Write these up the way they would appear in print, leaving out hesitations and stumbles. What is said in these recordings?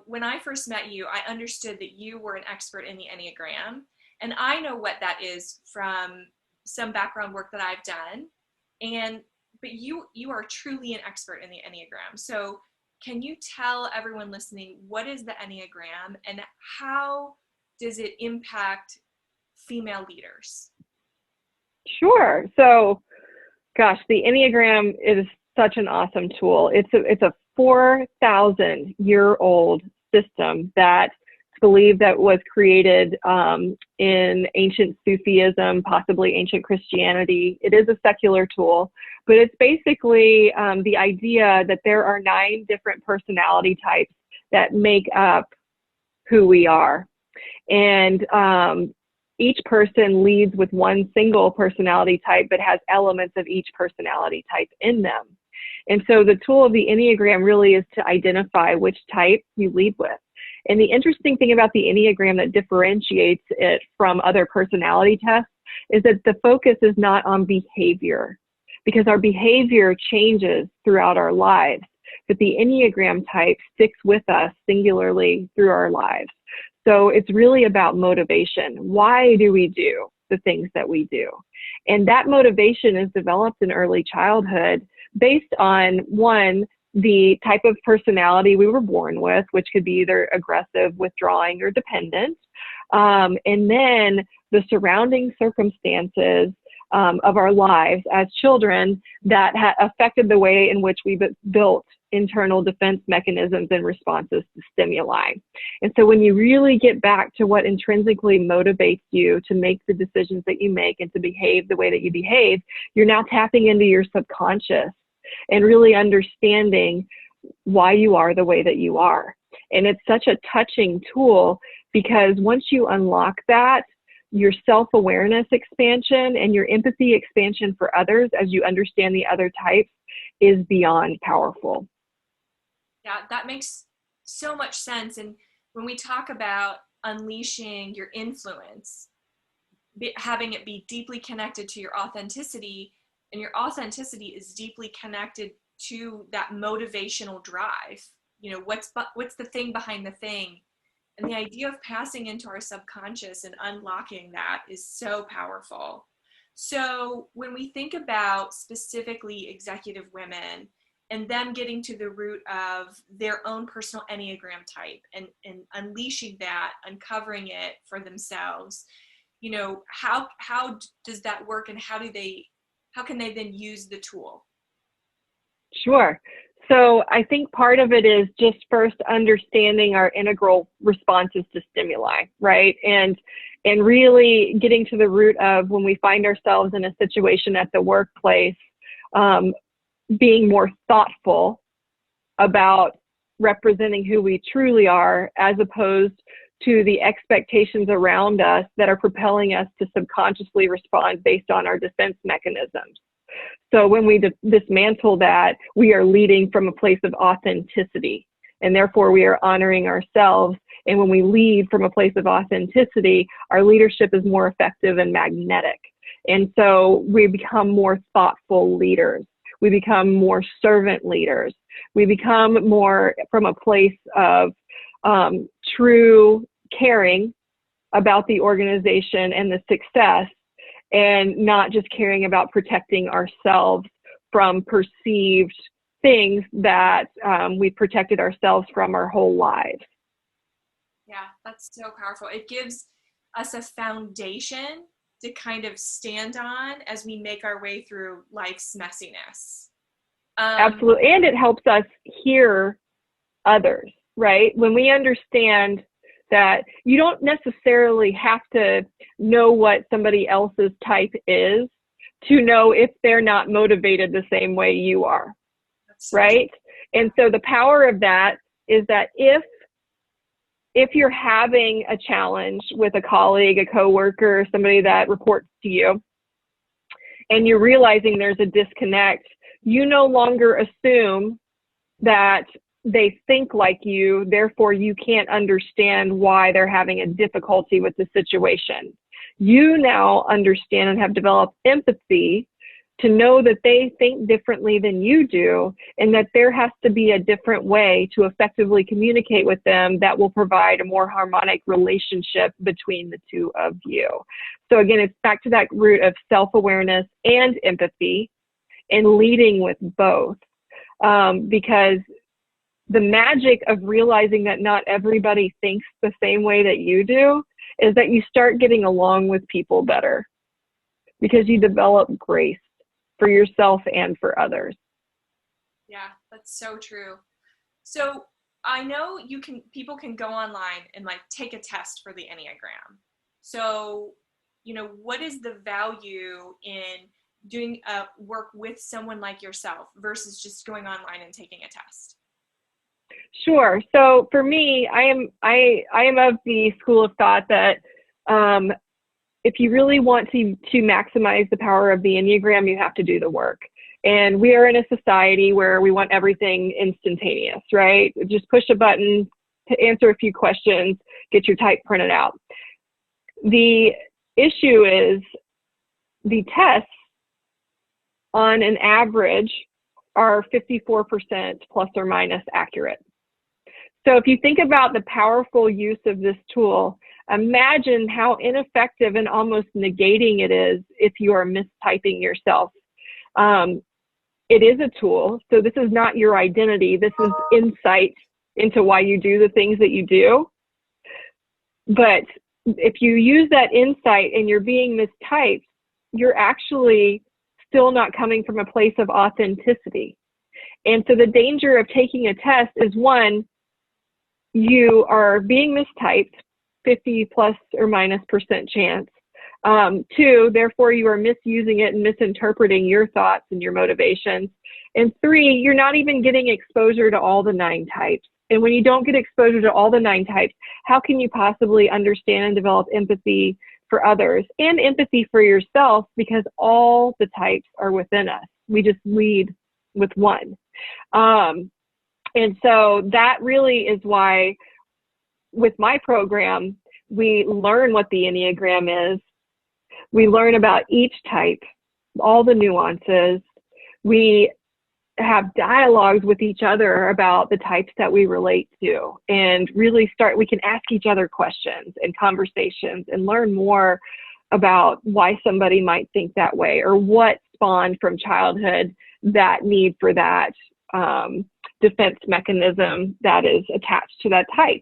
when I first met you, I understood that you were an expert in the Enneagram. And I know what that is from some background work that I've done. But you are truly an expert in the Enneagram. So can you tell everyone listening, what is the Enneagram and how does it impact female leaders? Sure. So, gosh, the Enneagram is such an awesome tool. It's a 4,000-year-old system that it's believed that was created in ancient Sufism, possibly ancient Christianity. It is a secular tool, but it's basically the idea that there are 9 different personality types that make up who we are. And each person leads with one single personality type, but has elements of each personality type in them. And so the tool of the Enneagram really is to identify which type you lead with. And the interesting thing about the Enneagram that differentiates it from other personality tests is that the focus is not on behavior, because our behavior changes throughout our lives, but the Enneagram type sticks with us singularly through our lives. So it's really about motivation. Why do we do the things that we do? And that motivation is developed in early childhood based on, one, the type of personality we were born with, which could be either aggressive, withdrawing, or dependent. And then the surrounding circumstances of our lives as children that affected the way in which we built internal defense mechanisms and responses to stimuli. And so when you really get back to what intrinsically motivates you to make the decisions that you make and to behave the way that you behave, you're now tapping into your subconscious and really understanding why you are the way that you are. And it's such a touching tool because once you unlock that, your self-awareness expansion and your empathy expansion for others as you understand the other types is beyond powerful. Yeah, that makes so much sense. And when we talk about unleashing your influence, having it be deeply connected to your authenticity, and your authenticity is deeply connected to that motivational drive. What's the thing behind the thing? And the idea of passing into our subconscious and unlocking that is so powerful. So when we think about specifically executive women and them getting to the root of their own personal Enneagram type and unleashing that, uncovering it for themselves, how does that work, and how can they then use the tool? Sure. So I think part of it is just first understanding our integral responses to stimuli, right? And really getting to the root of when we find ourselves in a situation at the workplace, being more thoughtful about representing who we truly are as opposed to the expectations around us that are propelling us to subconsciously respond based on our defense mechanisms. So when we dismantle that, we are leading from a place of authenticity, and therefore we are honoring ourselves. And when we lead from a place of authenticity, our leadership is more effective and magnetic. And so we become more thoughtful leaders. We become more servant leaders. We become more from a place of true caring about the organization and the success, and not just caring about protecting ourselves from perceived things that we protected ourselves from our whole lives. Yeah, that's so powerful. It gives us a foundation to kind of stand on as we make our way through life's messiness. Absolutely. And it helps us hear others, right? When we understand that you don't necessarily have to know what somebody else's type is to know if they're not motivated the same way you are, right? And so the power of that is that if you're having a challenge with a colleague, a coworker, somebody that reports to you, and you're realizing there's a disconnect, you no longer assume that they think like you, therefore you can't understand why they're having a difficulty with the situation. You now understand and have developed empathy to know that they think differently than you do, and that there has to be a different way to effectively communicate with them that will provide a more harmonic relationship between the two of you. So again, it's back to that root of self-awareness and empathy, and leading with both, because the magic of realizing that not everybody thinks the same way that you do is that you start getting along with people better, because you develop grace for yourself and for others. Yeah, that's so true. So I know people can go online and like take a test for the Enneagram. So, what is the value in doing work with someone like yourself versus just going online and taking a test? Sure. So for me, I am of the school of thought that if you really want to maximize the power of the Enneagram, you have to do the work. And we are in a society where we want everything instantaneous, right? Just push a button to answer a few questions, get your type printed out. The issue is the tests on an average are 54% plus or minus accurate. So if you think about the powerful use of this tool, imagine how ineffective and almost negating it is if you are mistyping yourself. It is a tool, so this is not your identity. This is insight into why you do the things that you do. But if you use that insight and you're being mistyped, you're actually still not coming from a place of authenticity. And so the danger of taking a test is, one, you are being mistyped, 50 plus or minus % chance. Two, therefore you are misusing it and misinterpreting your thoughts and your motivations. And three, you're not even getting exposure to all the 9 types. And when you don't get exposure to all the 9 types, how can you possibly understand and develop empathy for others and empathy for yourself? Because all the types are within us. We just lead with one. And so that really is why with my program, we learn what the Enneagram is. We learn about each type, all the nuances. We have dialogues with each other about the types that we relate to, and really we can ask each other questions and conversations and learn more about why somebody might think that way, or what spawned from childhood that need for that defense mechanism that is attached to that type.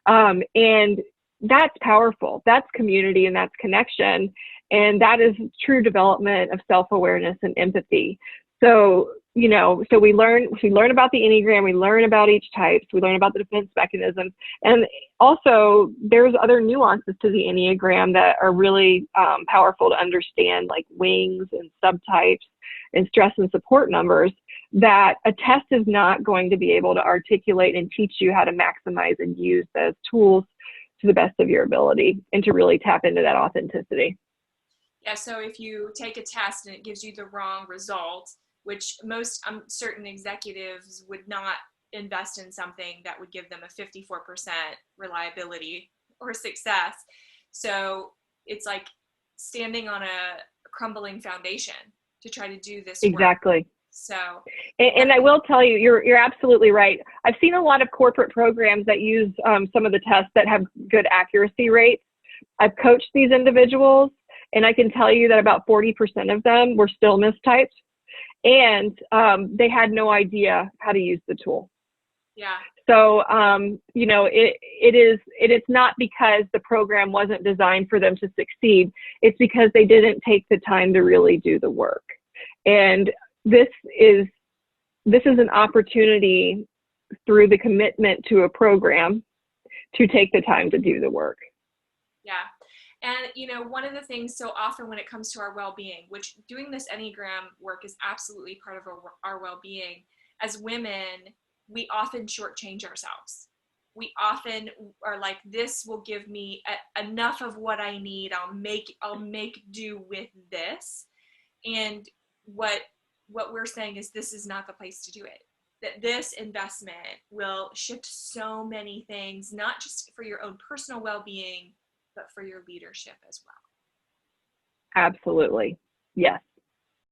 And that's powerful. That's community and that's connection. And that is true development of self-awareness and empathy. So, so we learn about the Enneagram, we learn about each type, we learn about the defense mechanisms. And also there's other nuances to the Enneagram that are really powerful to understand, like wings and subtypes and stress and support numbers, that a test is not going to be able to articulate and teach you how to maximize and use those tools to the best of your ability and to really tap into that authenticity. Yeah, so if you take a test and it gives you the wrong result, which most certain executives would not invest in something that would give them a 54% reliability or success. So it's like standing on a crumbling foundation to try to do this work. Exactly. So, and I will tell you, you're absolutely right. I've seen a lot of corporate programs that use some of the tests that have good accuracy rates. I've coached these individuals, and I can tell you that about 40% of them were still mistyped, and they had no idea how to use the tool. Yeah. So, it's not because the program wasn't designed for them to succeed. It's because they didn't take the time to really do the work. And this is an opportunity through the commitment to a program to take the time to do the work. Yeah. And, one of the things so often when it comes to our well-being, which doing this Enneagram work is absolutely part of our well-being, as women, we often shortchange ourselves. We often are like, this will give me enough of what I need. I'll make do with this. And what we're saying is, this is not the place to do it. That this investment will shift so many things, not just for your own personal well-being, but for your leadership as well. Absolutely. Yes.